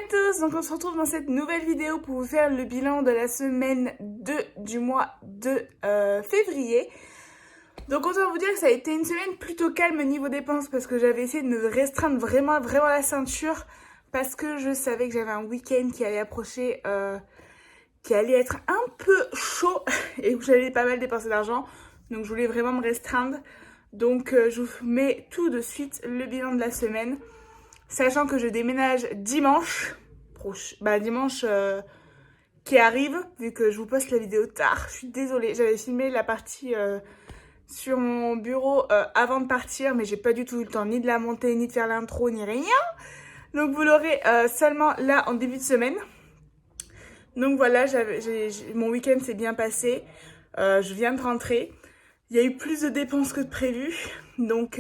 tous, donc on se retrouve dans cette nouvelle vidéo pour vous faire le bilan de la semaine 2 du mois de février. Donc autant vous dire que ça a été une semaine plutôt calme niveau dépenses parce que j'avais essayé de me restreindre vraiment la ceinture parce que je savais que j'avais un week-end qui allait approcher, qui allait être un peu chaud et où j'allais pas mal dépenser d'argent. Donc je voulais vraiment me restreindre. Donc je vous mets tout de suite le bilan de la semaine. Sachant que je déménage dimanche, dimanche qui arrive, vu que je vous poste la vidéo tard. Je suis désolée, j'avais filmé la partie sur mon bureau avant de partir, mais j'ai pas du tout eu le temps ni de la monter, ni de faire l'intro, ni rien. Donc vous l'aurez seulement là en début de semaine. Donc voilà, mon week-end s'est bien passé, je viens de rentrer. Il y a eu plus de dépenses que de prévu, donc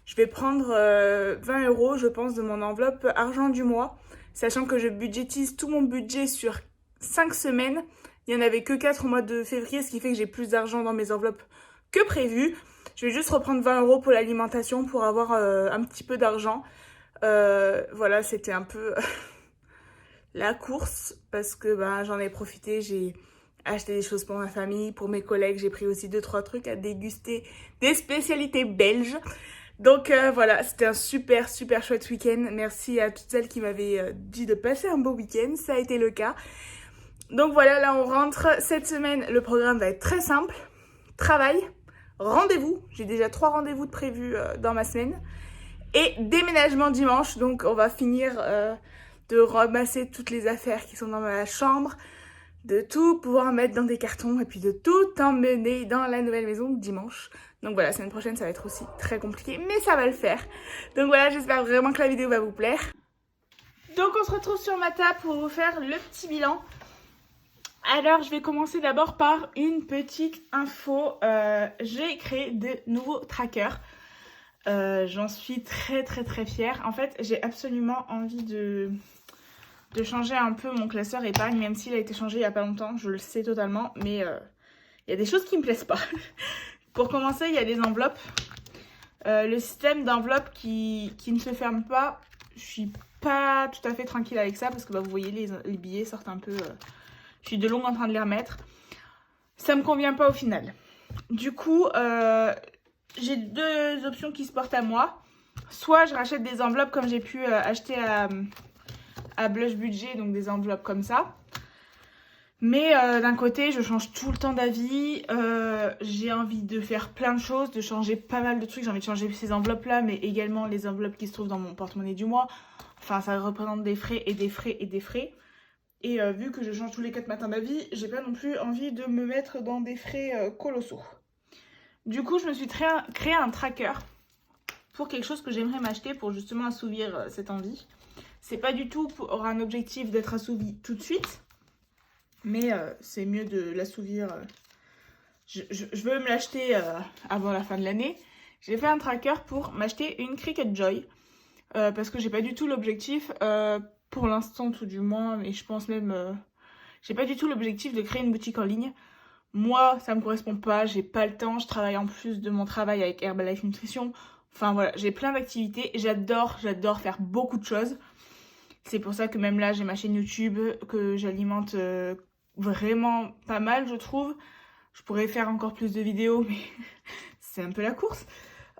je vais prendre 20 € je pense de mon enveloppe argent du mois, sachant que je budgétise tout mon budget sur 5 semaines. Il n'y en avait que 4 au mois de février, ce qui fait que j'ai plus d'argent dans mes enveloppes que prévu. Je vais juste reprendre 20 € pour l'alimentation pour avoir un petit peu d'argent. Voilà, c'était un peu la course parce que j'en ai profité, j'ai acheté des choses pour ma famille, pour mes collègues, j'ai pris aussi 2-3 trucs à déguster, des spécialités belges. Donc voilà, c'était un super chouette week-end. Merci à toutes celles qui m'avaient dit de passer un beau week-end, ça a été le cas. Donc voilà, là on rentre. Cette semaine, le programme va être très simple. Travail, rendez-vous. J'ai déjà 3 rendez-vous de prévus dans ma semaine. Et déménagement dimanche, donc on va finir de ramasser toutes les affaires qui sont dans ma chambre, de tout pouvoir mettre dans des cartons et puis de tout emmener dans la nouvelle maison dimanche. Donc voilà, la semaine prochaine ça va être aussi très compliqué, mais ça va le faire. Donc voilà, j'espère vraiment que la vidéo va vous plaire. Donc on se retrouve sur ma table pour vous faire le petit bilan. Alors je vais commencer d'abord par une petite info. J'ai créé de nouveaux trackers. J'en suis très fière. En fait, j'ai absolument envie de changer un peu mon classeur épargne, même s'il a été changé il n'y a pas longtemps, je le sais totalement, mais il y a des choses qui me plaisent pas. Pour commencer, il y a des enveloppes. Le système d'enveloppe qui ne se ferme pas, je suis pas tout à fait tranquille avec ça parce que vous voyez, les billets sortent un peu... je suis de long en train de les remettre. Ça me convient pas au final. Du coup, j'ai 2 options qui se portent à moi. Soit je rachète des enveloppes comme j'ai pu acheter à Blush Budget, donc des enveloppes comme ça. Mais d'un côté, je change tout le temps d'avis. J'ai envie de faire plein de choses, de changer pas mal de trucs. J'ai envie de changer ces enveloppes-là, mais également les enveloppes qui se trouvent dans mon porte-monnaie du mois. Enfin, ça représente des frais et des frais et des frais. Et vu que je change tous les 4 matins d'avis, j'ai pas non plus envie de me mettre dans des frais colossaux. Du coup, je me suis créé un tracker pour quelque chose que j'aimerais m'acheter pour justement assouvir cette envie. C'est pas du tout pour un objectif d'être assouvi tout de suite, mais c'est mieux de l'assouvir. Je veux me l'acheter avant la fin de l'année. J'ai fait un tracker pour m'acheter une Cricut Joy parce que j'ai pas du tout l'objectif, pour l'instant tout du moins, et je pense même, j'ai pas du tout l'objectif de créer une boutique en ligne. Moi, ça me correspond pas, j'ai pas le temps, je travaille en plus de mon travail avec Herbalife Nutrition. Enfin voilà, j'ai plein d'activités, j'adore faire beaucoup de choses. C'est pour ça que même là, j'ai ma chaîne YouTube que j'alimente vraiment pas mal, je trouve. Je pourrais faire encore plus de vidéos, mais c'est un peu la course.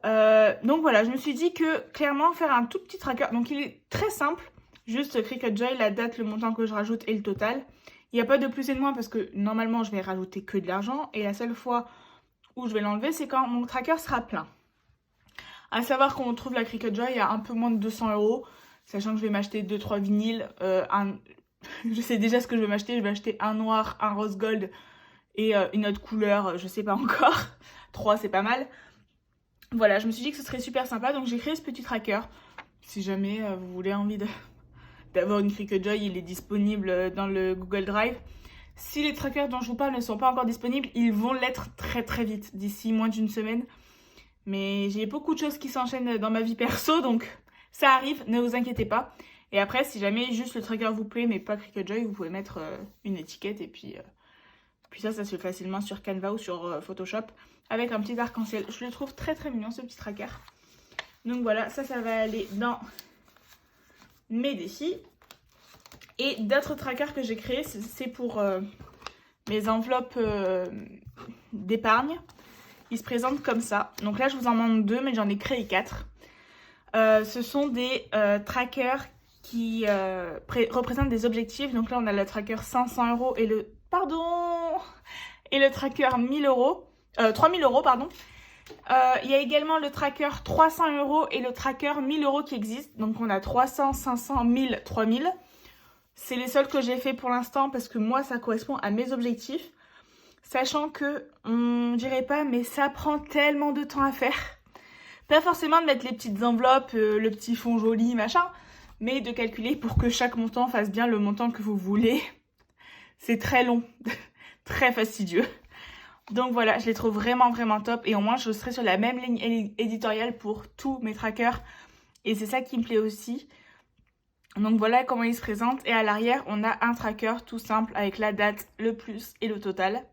Donc voilà, je me suis dit que clairement, faire un tout petit tracker, donc il est très simple. Juste Cricut Joy, la date, le montant que je rajoute et le total. Il n'y a pas de plus et de moins parce que normalement, je vais rajouter que de l'argent. Et la seule fois où je vais l'enlever, c'est quand mon tracker sera plein. À savoir qu'on trouve la Cricut Joy à un peu moins de 200 €. Sachant que je vais m'acheter 2-3 vinyles. Je sais déjà ce que je vais m'acheter. Je vais acheter un noir, un rose gold et une autre couleur, je sais pas encore. 3, c'est pas mal. Voilà, je me suis dit que ce serait super sympa. Donc j'ai créé ce petit tracker. Si jamais vous voulez d'avoir une Cricut Joy, il est disponible dans le Google Drive. Si les trackers dont je vous parle ne sont pas encore disponibles, ils vont l'être très vite, d'ici moins d'une semaine. Mais j'ai beaucoup de choses qui s'enchaînent dans ma vie perso, donc ça arrive, ne vous inquiétez pas. Et après, si jamais juste le tracker vous plaît, mais pas Cricut Joy, vous pouvez mettre une étiquette. Et puis ça se fait facilement sur Canva ou sur Photoshop avec un petit arc-en-ciel. Je le trouve très mignon, ce petit tracker. Donc voilà, ça va aller dans mes défis. Et d'autres trackers que j'ai créés, c'est pour mes enveloppes d'épargne. Ils se présentent comme ça. Donc là, je vous en montre 2, mais j'en ai créé 4. Ce sont des trackers qui représentent des objectifs. Donc là, on a le tracker 500 € et le... Et le tracker 1000 €. 3000 €, pardon. Il y a également le tracker 300 € et le tracker 1000 € qui existent. Donc on a 300, 500, 1000, 3000. C'est les seuls que j'ai fait pour l'instant parce que moi, ça correspond à mes objectifs. Sachant que, on dirait pas, mais ça prend tellement de temps à faire. Pas forcément de mettre les petites enveloppes, le petit fond joli, machin, mais de calculer pour que chaque montant fasse bien le montant que vous voulez. C'est très long, très fastidieux. Donc voilà, je les trouve vraiment top et au moins je serai sur la même ligne éditoriale pour tous mes trackers. Et c'est ça qui me plaît aussi. Donc voilà comment ils se présentent. Et à l'arrière, on a un tracker tout simple avec la date, le plus et le total.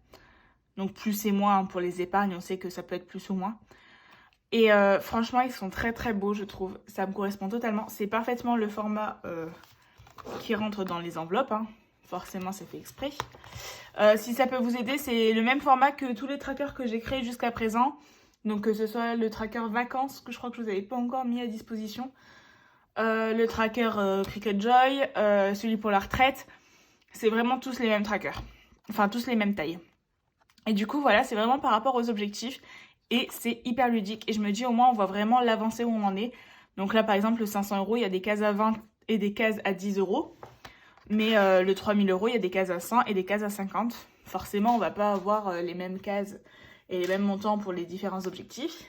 Donc plus et moins pour les épargnes, on sait que ça peut être plus ou moins. Et franchement, ils sont très beaux, je trouve. Ça me correspond totalement. C'est parfaitement le format qui rentre dans les enveloppes. Hein. Forcément, c'est fait exprès. Si ça peut vous aider, c'est le même format que tous les trackers que j'ai créés jusqu'à présent. Donc que ce soit le tracker vacances, que je crois que je vous avais pas encore mis à disposition. Le tracker Cricut Joy, celui pour la retraite. C'est vraiment tous les mêmes trackers. Enfin, tous les mêmes tailles. Et du coup, voilà, c'est vraiment par rapport aux objectifs. Et c'est hyper ludique. Et je me dis, au moins, on voit vraiment l'avancée où on en est. Donc là, par exemple, le 500 €, il y a des cases à 20 et des cases à 10 €. Mais le 3000 €, il y a des cases à 100 et des cases à 50. Forcément, on va pas avoir les mêmes cases et les mêmes montants pour les différents objectifs.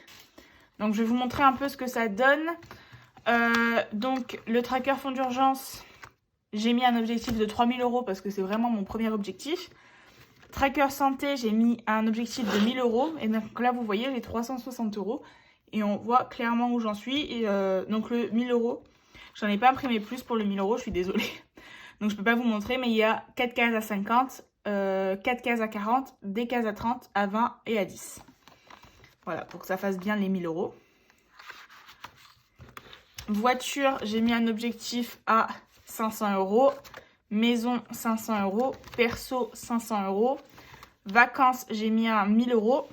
Donc, je vais vous montrer un peu ce que ça donne. Donc, le tracker fonds d'urgence, j'ai mis un objectif de 3000 € parce que c'est vraiment mon premier objectif. Tracker santé, j'ai mis un objectif de 1000 €. Et donc là, vous voyez, j'ai 360 €. Et on voit clairement où j'en suis. Et donc le 1000 €, j'en ai pas imprimé plus pour le 1000 €, je suis désolée. Donc je peux pas vous montrer, mais il y a 4 cases à 50, 4 cases à 40, des cases à 30, à 20 et à 10. Voilà, pour que ça fasse bien les 1000 €. Voiture, j'ai mis un objectif à 500 €. Maison, 500 €. Perso, 500 €. Vacances, j'ai mis un 1000 €.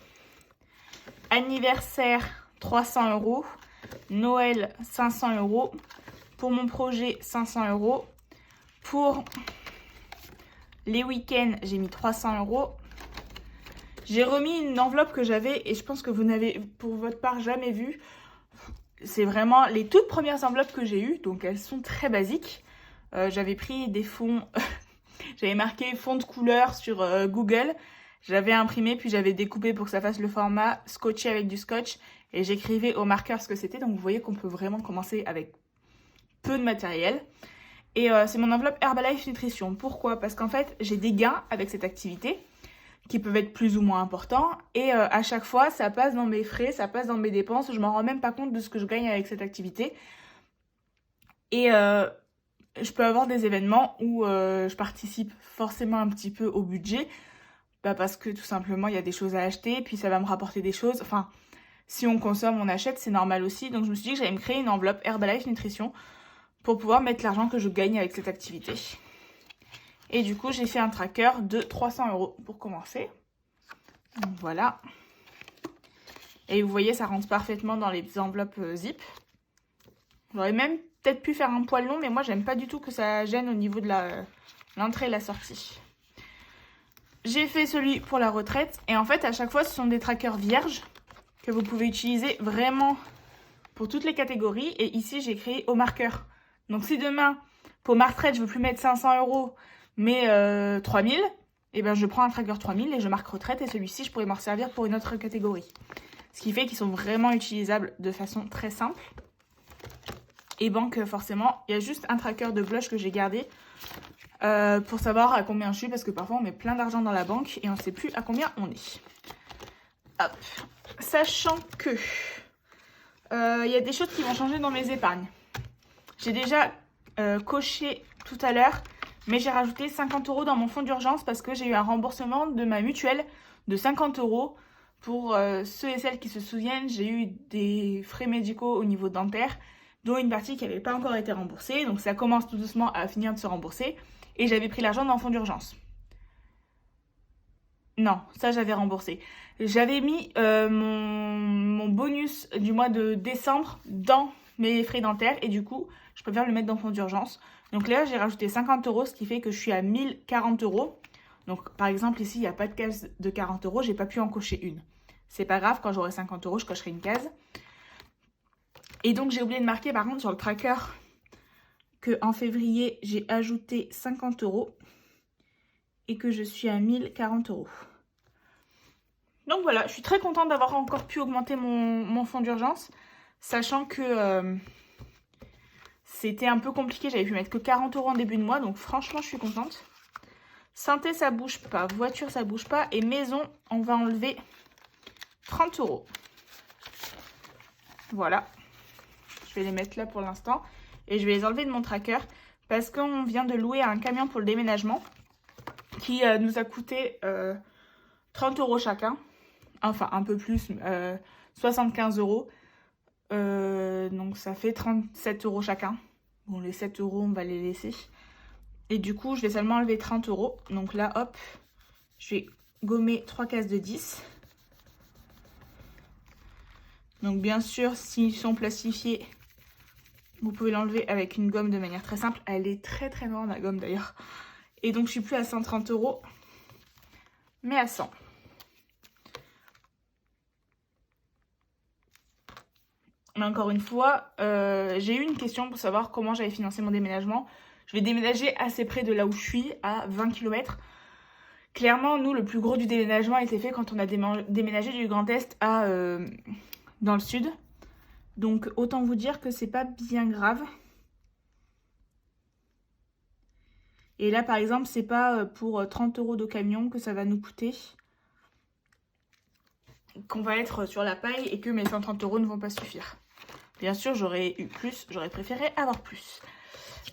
Anniversaire, 300 €. Noël, 500 €. Pour mon projet, 500 €. Pour les week-ends, j'ai mis 300 €. J'ai remis une enveloppe que j'avais et je pense que vous n'avez pour votre part jamais vue. C'est vraiment les toutes premières enveloppes que j'ai eues, donc elles sont très basiques. J'avais pris des fonds, j'avais marqué fond de couleur sur Google. J'avais imprimé puis j'avais découpé pour que ça fasse le format, scotché avec du scotch et j'écrivais au marqueur ce que c'était. Donc vous voyez qu'on peut vraiment commencer avec peu de matériel. Et c'est mon enveloppe Herbalife Nutrition. Pourquoi? Parce qu'en fait, j'ai des gains avec cette activité qui peuvent être plus ou moins importants. Et à chaque fois, ça passe dans mes frais, ça passe dans mes dépenses. Je m'en rends même pas compte de ce que je gagne avec cette activité. Et je peux avoir des événements où je participe forcément un petit peu au budget. Bah parce que tout simplement, il y a des choses à acheter. Puis ça va me rapporter des choses. Enfin, si on consomme, on achète, c'est normal aussi. Donc je me suis dit que j'allais me créer une enveloppe Herbalife Nutrition pour pouvoir mettre l'argent que je gagne avec cette activité. Et du coup, j'ai fait un tracker de 300 € pour commencer. Donc voilà. Et vous voyez, ça rentre parfaitement dans les enveloppes zip. J'aurais même peut-être pu faire un poil long, mais moi, j'aime pas du tout que ça gêne au niveau de l'entrée et la sortie. J'ai fait celui pour la retraite. Et en fait, à chaque fois, ce sont des trackers vierges que vous pouvez utiliser vraiment pour toutes les catégories. Et ici, j'ai créé au marqueur. Donc si demain, pour ma retraite, je veux plus mettre 500 €, mais 3000, et ben je prends un tracker 3000 et je marque retraite. Et celui-ci, je pourrais m'en servir pour une autre catégorie. Ce qui fait qu'ils sont vraiment utilisables de façon très simple. Et banque, forcément, il y a juste un tracker de blush que j'ai gardé pour savoir à combien je suis. Parce que parfois, on met plein d'argent dans la banque et on ne sait plus à combien on est. Hop. Sachant que il y a des choses qui vont changer dans mes épargnes. J'ai déjà coché tout à l'heure, mais j'ai rajouté 50 € dans mon fonds d'urgence parce que j'ai eu un remboursement de ma mutuelle de 50 €. Pour ceux et celles qui se souviennent, j'ai eu des frais médicaux au niveau dentaire. dont une partie qui n'avait pas encore été remboursée. Donc ça commence tout doucement à finir de se rembourser. Et j'avais pris l'argent dans le fonds d'urgence. Non, ça j'avais remboursé. J'avais mis mon bonus du mois de décembre dans mes frais dentaires et du coup, je préfère le mettre dans le fonds d'urgence. Donc là, j'ai rajouté 50 €, ce qui fait que je suis à 1040 €. Donc par exemple, ici, il n'y a pas de case de 40 €, j'ai pas pu en cocher une. C'est pas grave, quand j'aurai 50 €, je cocherai une case. Et donc, j'ai oublié de marquer par contre sur le tracker qu'en février, j'ai ajouté 50 € et que je suis à 1040 €. Donc voilà, je suis très contente d'avoir encore pu augmenter mon fonds d'urgence, sachant que c'était un peu compliqué, j'avais pu mettre que 40 € en début de mois, donc franchement je suis contente. Santé ça bouge pas, voiture ça bouge pas, et maison on va enlever 30 €. Voilà, je vais les mettre là pour l'instant, et je vais les enlever de mon tracker, parce qu'on vient de louer un camion pour le déménagement, qui nous a coûté 30 € chacun. Enfin, un peu plus, 75 €. Donc, ça fait 37 € chacun. Bon, les 7 €, on va les laisser. Et du coup, je vais seulement enlever 30 €. Donc là, hop, je vais gommer 3 cases de 10. Donc, bien sûr, s'ils sont plastifiés, vous pouvez l'enlever avec une gomme de manière très simple. Elle est très très grande, la gomme d'ailleurs. Et donc, je suis plus à 130 €, mais à 100. Mais encore une fois, j'ai eu une question pour savoir comment j'avais financé mon déménagement. Je vais déménager assez près de là où je suis, à 20 km. Clairement, nous, le plus gros du déménagement a été fait quand on a déménagé du Grand Est dans le sud. Donc, autant vous dire que c'est pas bien grave. Et là, par exemple, c'est pas pour 30 € de camion que ça va nous coûter. Qu'on va être sur la paille et que mes 130 € ne vont pas suffire. Bien sûr, j'aurais eu plus, j'aurais préféré avoir plus.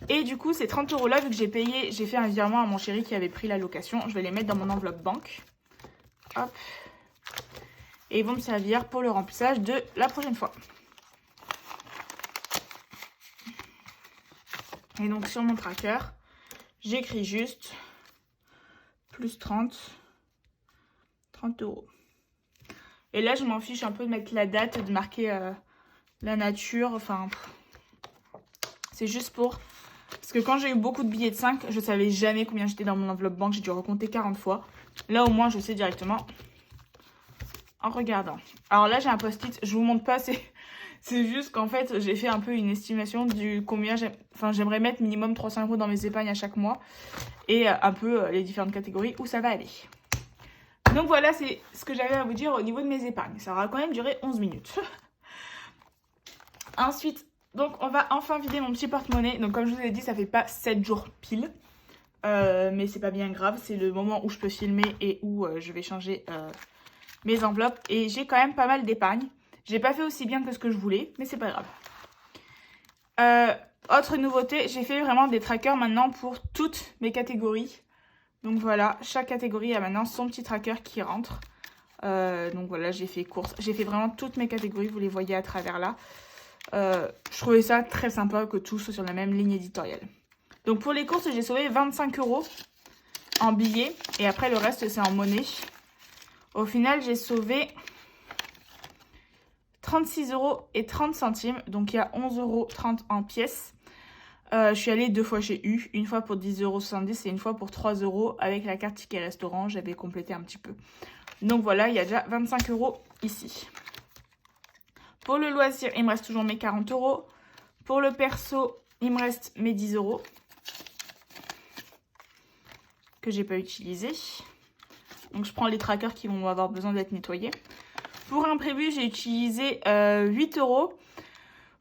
Et du coup, ces 30 € là, vu que j'ai payé, j'ai fait un virement à mon chéri qui avait pris la location. Je vais les mettre dans mon enveloppe banque. Hop. Et ils vont me servir pour le remplissage de la prochaine fois. Et donc, sur mon tracker, j'écris juste plus 30 €. Et là, je m'en fiche un peu de mettre la date, de marquer la nature. Enfin, c'est juste pour... Parce que quand j'ai eu beaucoup de billets de 5, je savais jamais combien j'étais dans mon enveloppe banque. J'ai dû recompter 40 fois. Là, au moins, je sais directement en regardant. Alors là, j'ai un post-it. Je vous montre pas, c'est juste qu'en fait, j'ai fait un peu une estimation du combien j'aimerais mettre minimum 300 € dans mes épargnes à chaque mois. Et un peu les différentes catégories où ça va aller. Donc voilà, c'est ce que j'avais à vous dire au niveau de mes épargnes. Ça aura quand même duré 11 minutes. Ensuite, donc on va enfin vider mon petit porte-monnaie. Donc comme je vous ai dit, ça fait pas 7 jours pile. Mais c'est pas bien grave. C'est le moment où je peux filmer et où je vais changer mes enveloppes. Et j'ai quand même pas mal d'épargne. J'ai pas fait aussi bien que ce que je voulais, mais c'est pas grave. Autre nouveauté, j'ai fait vraiment des trackers maintenant pour toutes mes catégories. Donc voilà, chaque catégorie a maintenant son petit tracker qui rentre. Donc voilà, j'ai fait courses. J'ai fait vraiment toutes mes catégories, vous les voyez à travers là. Je trouvais ça très sympa que tout soit sur la même ligne éditoriale. Donc pour les courses, j'ai sauvé 25 € en billets. Et après, le reste, c'est en monnaie. Au final, j'ai sauvé 36 € et 30 centimes. Donc il y a 11,30 € en pièces. Je suis allée 2 fois chez U, une fois pour 10,70 € et une fois pour 3 € avec la carte ticket restaurant. J'avais complété un petit peu. Donc voilà, il y a déjà 25 € ici. Pour le loisir, il me reste toujours mes 40 €. Pour le perso, il me reste mes 10 € que j'ai pas utilisés. Donc je prends les trackers qui vont avoir besoin d'être nettoyés. Pour imprévu, j'ai utilisé 8 €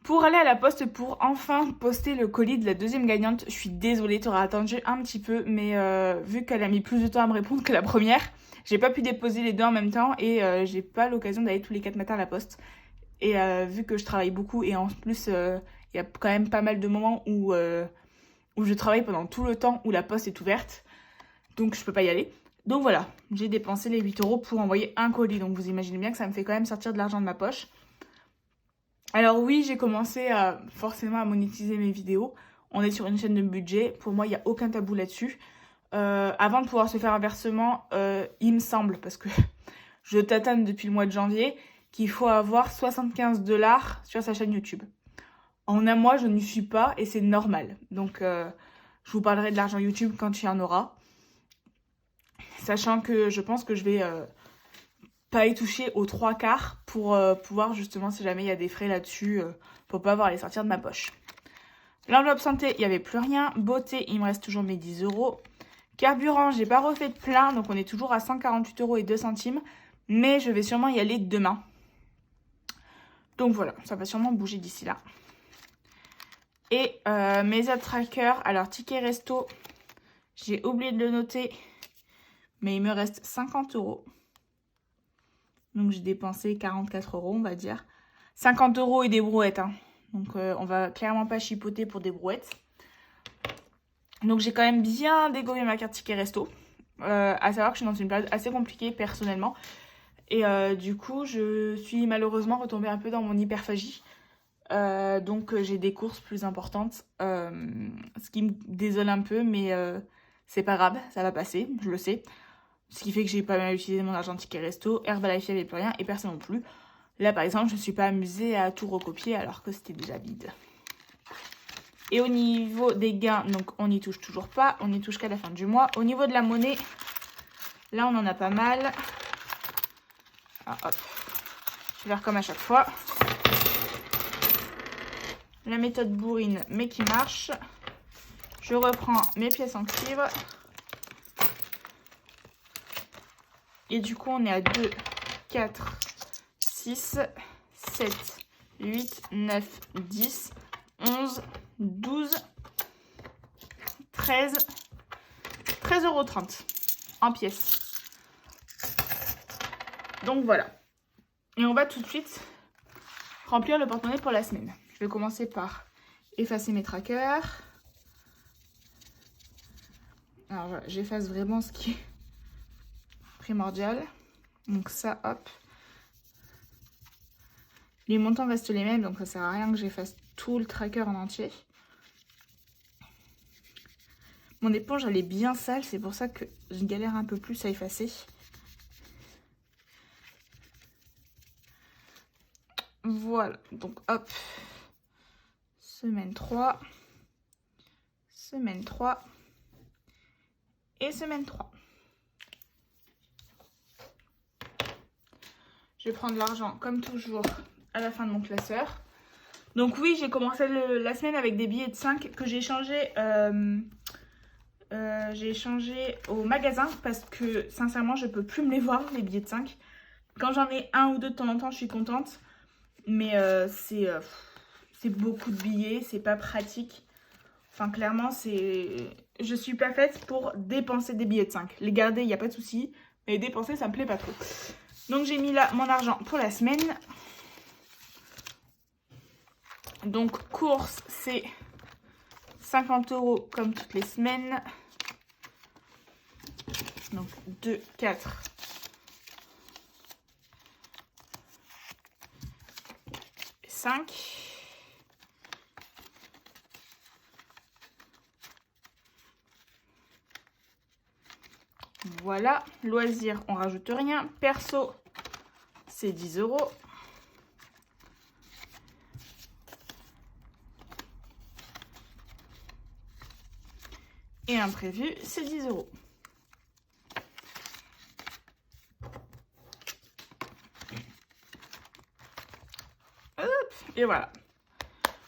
pour aller à la poste pour enfin poster le colis de la deuxième gagnante. Je suis désolée, tu auras attendu un petit peu, mais vu qu'elle a mis plus de temps à me répondre que la première, j'ai pas pu déposer les deux en même temps et j'ai pas l'occasion d'aller tous les 4 matins à la poste. Et vu que je travaille beaucoup et en plus il y a quand même pas mal de moments où je travaille pendant tout le temps où la poste est ouverte, donc je peux pas y aller. Donc voilà, j'ai dépensé les 8 € pour envoyer un colis, donc vous imaginez bien que ça me fait quand même sortir de l'argent de ma poche. Alors oui, j'ai commencé forcément à monétiser mes vidéos. On est sur une chaîne de budget. Pour moi, il n'y a aucun tabou là-dessus. Avant de pouvoir se faire un versement, il me semble, parce que je tâtonne depuis le mois de janvier, qu'il faut avoir 75 $ sur sa chaîne YouTube. En un mois, je n'y suis pas et c'est normal. Donc, je vous parlerai de l'argent YouTube quand il y en aura. Sachant que je pense que je vais pas y toucher aux 3/4 pour pouvoir justement, si jamais il y a des frais là-dessus, pour pas avoir à les sortir de ma poche. L'enveloppe santé, il n'y avait plus rien. Beauté, il me reste toujours mes 10 €. Carburant, j'ai pas refait de plein, donc on est toujours à 148,02 €. Mais je vais sûrement y aller demain. Donc voilà, ça va sûrement bouger d'ici là. Et mes autres trackers, alors ticket resto, j'ai oublié de le noter, mais il me reste 50 €. Donc j'ai dépensé 44 €, on va dire. 50 € et des brouettes, hein. Donc on va clairement pas chipoter pour des brouettes. Donc j'ai quand même bien dégommé ma carte ticket resto. À savoir que je suis dans une période assez compliquée personnellement. Et du coup, je suis malheureusement retombée un peu dans mon hyperphagie. Donc j'ai des courses plus importantes. Ce qui me désole un peu, mais c'est pas grave, ça va passer, je le sais. Ce qui fait que j'ai pas mal utilisé mon argent ticket resto. Herbalife, il n'y avait plus rien et personne non plus. Là, par exemple, je ne me suis pas amusée à tout recopier alors que c'était déjà vide. Et au niveau des gains, donc on n'y touche toujours pas. On n'y touche qu'à la fin du mois. Au niveau de la monnaie, là, on en a pas mal. Ah, hop. Je vais faire comme à chaque fois. La méthode bourrine, mais qui marche. Je reprends mes pièces en cuivre. Et du coup, on est à 2, 4, 6, 7, 8, 9, 10, 11, 12, 13, 13,30 € en pièces. Donc voilà. Et on va tout de suite remplir le porte-monnaie pour la semaine. Je vais commencer par effacer mes trackers. Alors voilà, j'efface vraiment ce qui est primordial. Donc ça, hop. Les montants restent les mêmes, donc ça sert à rien que j'efface tout le tracker en entier. Mon éponge, elle est bien sale, c'est pour ça que je galère un peu plus à effacer. Voilà, donc hop. Semaine 3. Semaine 3. Et semaine 3. Je vais prendre l'argent, comme toujours, à la fin de mon classeur. Donc oui, j'ai commencé la semaine avec des billets de 5 que j'ai échangés au magasin parce que sincèrement, je peux plus me les voir, les billets de 5. Quand j'en ai un ou deux de temps en temps, je suis contente. Mais c'est beaucoup de billets, c'est pas pratique. Enfin, clairement, je suis pas faite pour dépenser des billets de 5. Les garder, il n'y a pas de souci. Mais les dépenser, ça me plaît pas trop. Donc j'ai mis là mon argent pour la semaine. Donc course, c'est 50 € comme toutes les semaines. Donc 2, 4, 5. Voilà, loisirs, on rajoute rien. Perso, c'est 10 €. Et imprévu, c'est 10 €. Hop, et voilà.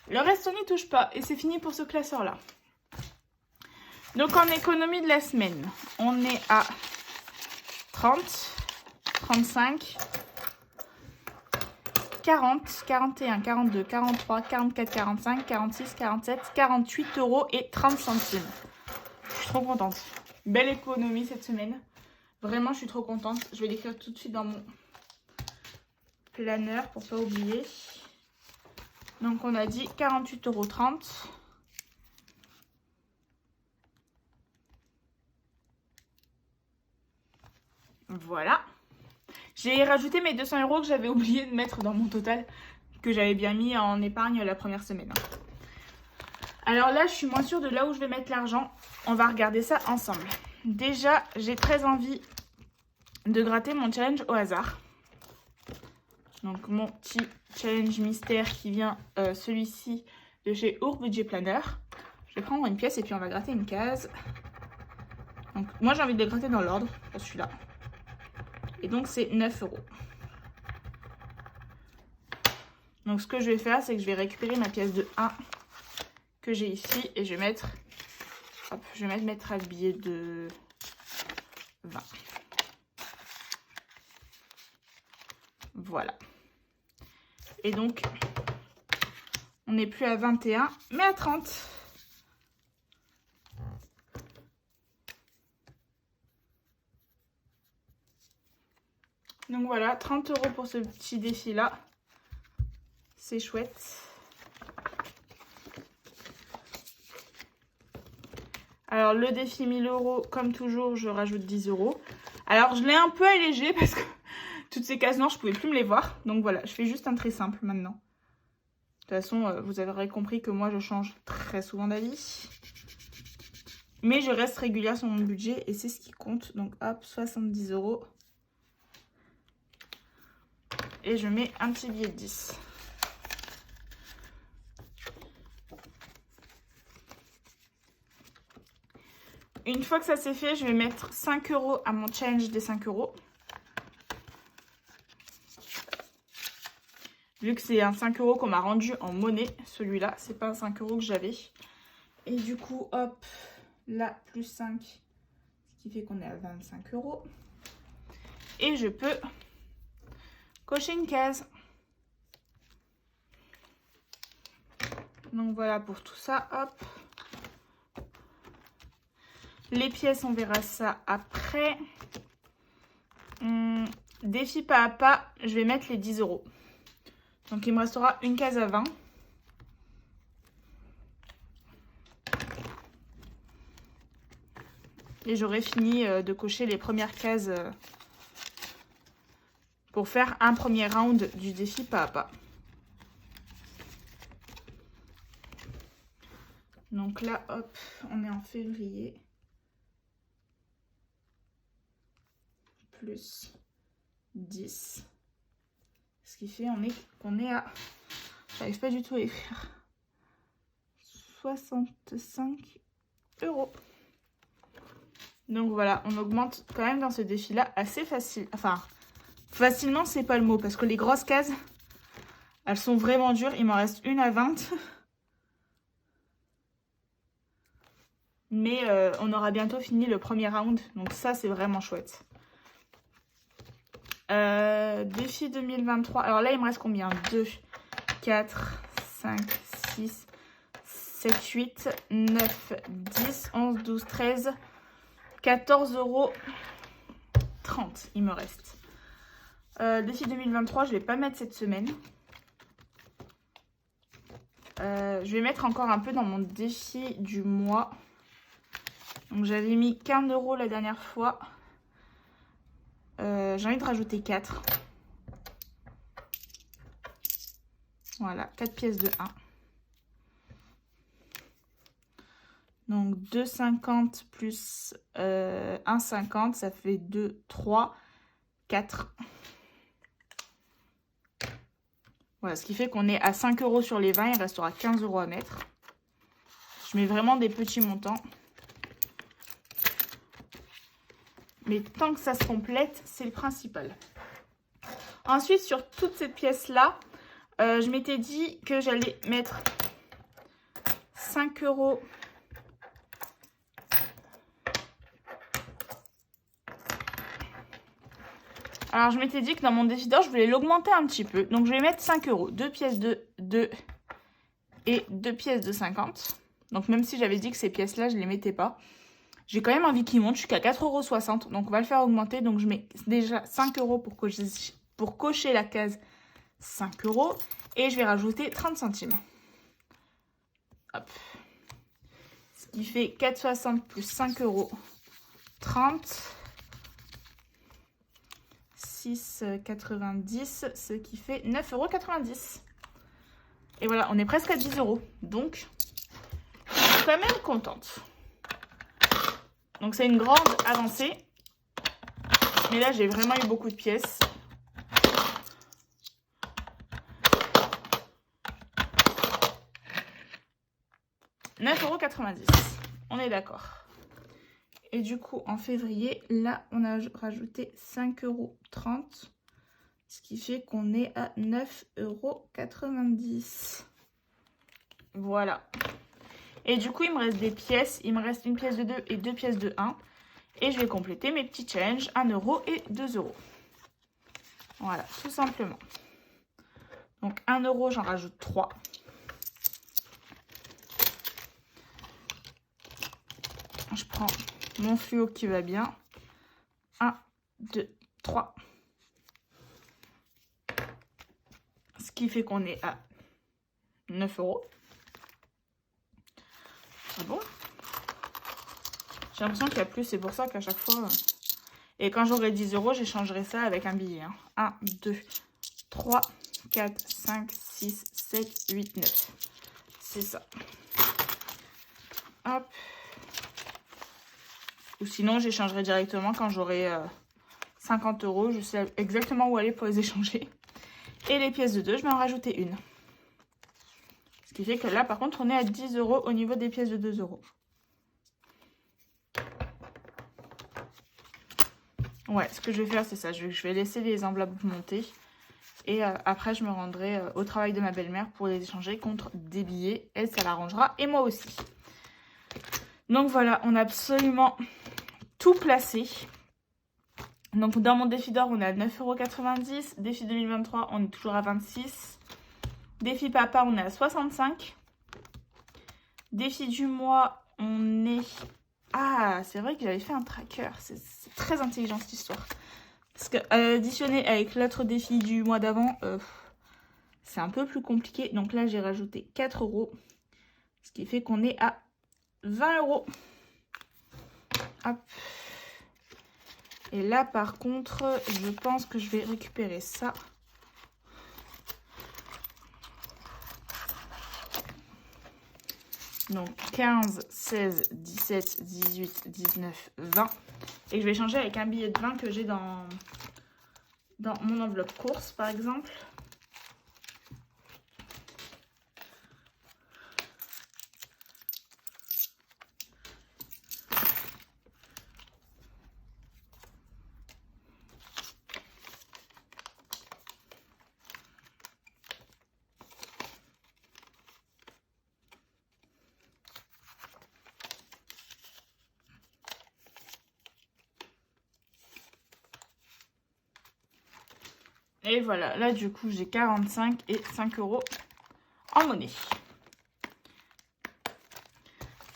Le reste, on n'y touche pas. Et c'est fini pour ce classeur-là. Donc, en économie de la semaine, on est à 30, 35, 40, 41, 42, 43, 44, 45, 46, 47, 48 € et 30 centimes. Je suis trop contente. Belle économie cette semaine. Vraiment, je suis trop contente. Je vais l'écrire tout de suite dans mon planeur pour ne pas oublier. Donc, on a dit 48,30 €. Voilà. J'ai rajouté mes 200 € que j'avais oublié de mettre dans mon total que j'avais bien mis en épargne la première semaine. Alors là, je suis moins sûre de là où je vais mettre l'argent. On va regarder ça ensemble. Déjà, j'ai très envie de gratter mon challenge au hasard. Donc mon petit challenge mystère qui vient, celui-ci de chez Our Budget Planner. Je vais prendre une pièce et puis on va gratter une case. Donc moi j'ai envie de les gratter dans l'ordre pour celui-là. Et donc c'est 9 €. Donc ce que je vais faire, c'est que je vais récupérer ma pièce de 1 que j'ai ici et je vais mettre, hop, je vais mettre un billet de 20. Voilà. Et donc, on n'est plus à 21, mais à 30. Donc voilà, 30 € pour ce petit défi-là. C'est chouette. Alors, le défi 1000 €, comme toujours, je rajoute 10 €. Alors, je l'ai un peu allégé parce que toutes ces cases noires, je ne pouvais plus me les voir. Donc voilà, je fais juste un très simple maintenant. De toute façon, vous aurez compris que moi, je change très souvent d'avis. Mais je reste régulière sur mon budget et c'est ce qui compte. Donc hop, 70 €. Et je mets un petit billet de 10. Une fois que ça c'est fait, je vais mettre 5 € à mon challenge des 5 €. Vu que c'est un 5 € qu'on m'a rendu en monnaie, celui-là, c'est pas un 5 € que j'avais. Et du coup, hop, là, plus 5, ce qui fait qu'on est à 25 €. Et je peux cocher une case. Donc voilà pour tout ça, hop. Les pièces, on verra ça après. Défi pas à pas, je vais mettre les 10 €. Donc il me restera une case à 20. Et j'aurai fini de cocher les premières cases pour faire un premier round du défi pas à pas. Donc là, hop, on est en février. Plus 10. Ce qui fait qu'on est à... J'arrive pas du tout à écrire. 65 €. Donc voilà, on augmente quand même dans ce défi-là assez facile. Enfin, facilement, c'est pas le mot. Parce que les grosses cases, elles sont vraiment dures. Il m'en reste une à 20. Mais on aura bientôt fini le premier round. Donc ça, c'est vraiment chouette. Défi 2023. Alors là, il me reste combien? 2, 4, 5, 6, 7, 8, 9, 10, 11, 12, 13, 14 €. 30, il me reste. Défi 2023, je ne vais pas mettre cette semaine. Je vais mettre encore un peu dans mon défi du mois. Donc j'avais mis 15 € la dernière fois. J'ai envie de rajouter 4. Voilà, 4 pièces de 1. Donc 2,50 plus 1,50, ça fait 2, 3, 4. Voilà, ce qui fait qu'on est à 5 € sur les 20, il restera 15 € à mettre. Je mets vraiment des petits montants. Mais tant que ça se complète, c'est le principal. Ensuite, sur toute cette pièce-là, je m'étais dit que j'allais mettre 5 €. Alors, je m'étais dit que dans mon défi d'or, je voulais l'augmenter un petit peu. Donc, je vais mettre 5 €. 2 pièces de 2 et 2 pièces de 50. Donc, même si j'avais dit que ces pièces-là, je ne les mettais pas. J'ai quand même envie qu'ils montent. Je suis qu'à 4,60 €. Donc, on va le faire augmenter. Donc, je mets déjà 5 € pour cocher la case 5 €. Et je vais rajouter 30 centimes. Hop. Ce qui fait 4,60 plus 5 €. 30. 6,90. Ce qui fait 9,90 €. Et voilà, on est presque à 10 €. Donc, je suis quand même contente. Donc, c'est une grande avancée. Mais là, j'ai vraiment eu beaucoup de pièces. « 9,90 €. On est d'accord. Et du coup, en février, là, on a rajouté 5,30 €. Ce qui fait qu'on est à 9,90 €. Voilà. Et du coup, il me reste des pièces. Il me reste une pièce de 2 et 2 pièces de 1. Et je vais compléter mes petits challenges 1 € et 2 €. Voilà, tout simplement. Donc 1 €, j'en rajoute 3. Je prends mon fluo qui va bien. 1, 2, 3. Ce qui fait qu'on est à 9 €. Ah bon? J'ai l'impression qu'il y a plus, c'est pour ça qu'à chaque fois... Et quand j'aurai 10 €, j'échangerai ça avec un billet. 1, 2, 3, 4, 5, 6, 7, 8, 9. C'est ça. Hop. Ou sinon, j'échangerai directement quand j'aurai 50 €. Je sais exactement où aller pour les échanger. Et les pièces de 2, je vais en rajouter une. Ce qui fait que là, par contre, on est à 10 € au niveau des pièces de 2 €. Ouais, ce que je vais faire, c'est ça. Je vais laisser les enveloppes monter. Et après, je me rendrai au travail de ma belle-mère pour les échanger contre des billets. Elle, ça l'arrangera. Et moi aussi. Donc voilà, on a absolument tout placé. Donc dans mon défi d'or, on est à 9,90 €. Défi 2023, on est toujours à 26. Défi papa, on est à 65. Défi du mois, on est... Ah, c'est vrai que j'avais fait un tracker. C'est très intelligent cette histoire. Parce que additionner avec l'autre défi du mois d'avant, c'est un peu plus compliqué. Donc là, j'ai rajouté 4 €. Ce qui fait qu'on est à 20 €. Hop. Et là, par contre, je pense que je vais récupérer ça. Donc 15, 16, 17, 18, 19, 20. Et je vais changer avec un billet de 20 que j'ai dans mon enveloppe course, par exemple. Et voilà, là du coup j'ai 45 et 5 € en monnaie.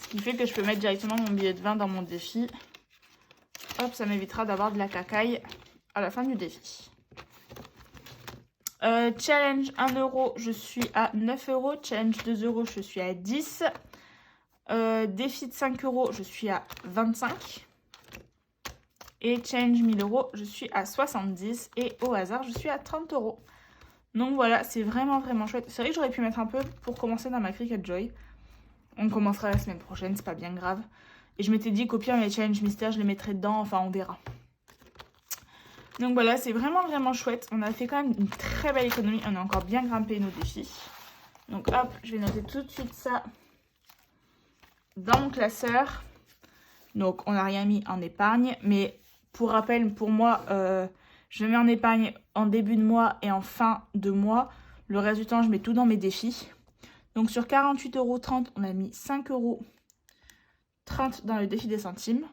Ce qui fait que je peux mettre directement mon billet de 20 dans mon défi. Hop, ça m'évitera d'avoir de la cacaille à la fin du défi. Challenge 1 €, je suis à 9 €. Challenge 2 €, je suis à 10. Défi de 5 €, je suis à 25. Et challenge 1000 €, je suis à 70. Et au hasard, je suis à 30 €. Donc voilà, c'est vraiment vraiment chouette. C'est vrai que j'aurais pu mettre un peu pour commencer dans ma Cricket Joy. On commencera la semaine prochaine, c'est pas bien grave. Et je m'étais dit qu'au pire, mes challenges mystères, je les mettrais dedans. Enfin, on verra. Donc voilà, c'est vraiment vraiment chouette. On a fait quand même une très belle économie. On a encore bien grimpé nos défis. Donc hop, je vais noter tout de suite ça dans mon classeur. Donc on n'a rien mis en épargne. Mais pour rappel, pour moi, je mets en épargne en début de mois et en fin de mois. Le reste du temps, je mets tout dans mes défis. Donc sur 48,30 €, on a mis 5,30 € dans le défi des centimes.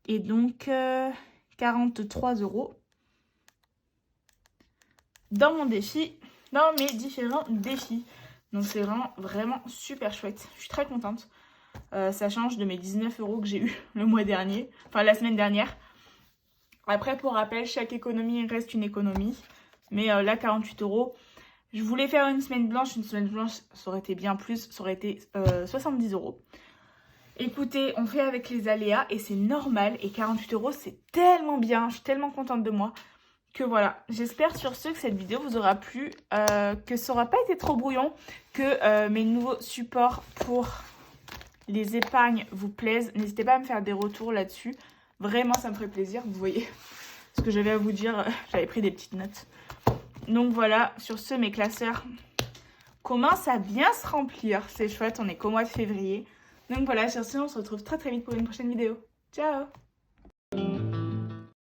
Et donc 43 € dans mon défi, dans mes différents défis. Donc c'est vraiment, vraiment super chouette. Je suis très contente. Ça change de mes 19 € que j'ai eu le mois dernier, enfin la semaine dernière. Après, pour rappel, chaque économie reste une économie. Mais là, 48 €. Je voulais faire une semaine blanche. Une semaine blanche, ça aurait été bien plus. Ça aurait été 70 €. Écoutez, on fait avec les aléas et c'est normal. Et 48 €, c'est tellement bien. Je suis tellement contente de moi que voilà, j'espère sur ce que cette vidéo vous aura plu, que ça n'aura pas été trop brouillon, que mes nouveaux supports pour les épargnes vous plaisent. N'hésitez pas à me faire des retours là-dessus. Vraiment, ça me ferait plaisir. Vous voyez ce que j'avais à vous dire. J'avais pris des petites notes. Donc voilà, sur ce, mes classeurs commencent à bien se remplir. C'est chouette, on est qu'au mois de février. Donc voilà, sur ce, on se retrouve très très vite pour une prochaine vidéo. Ciao!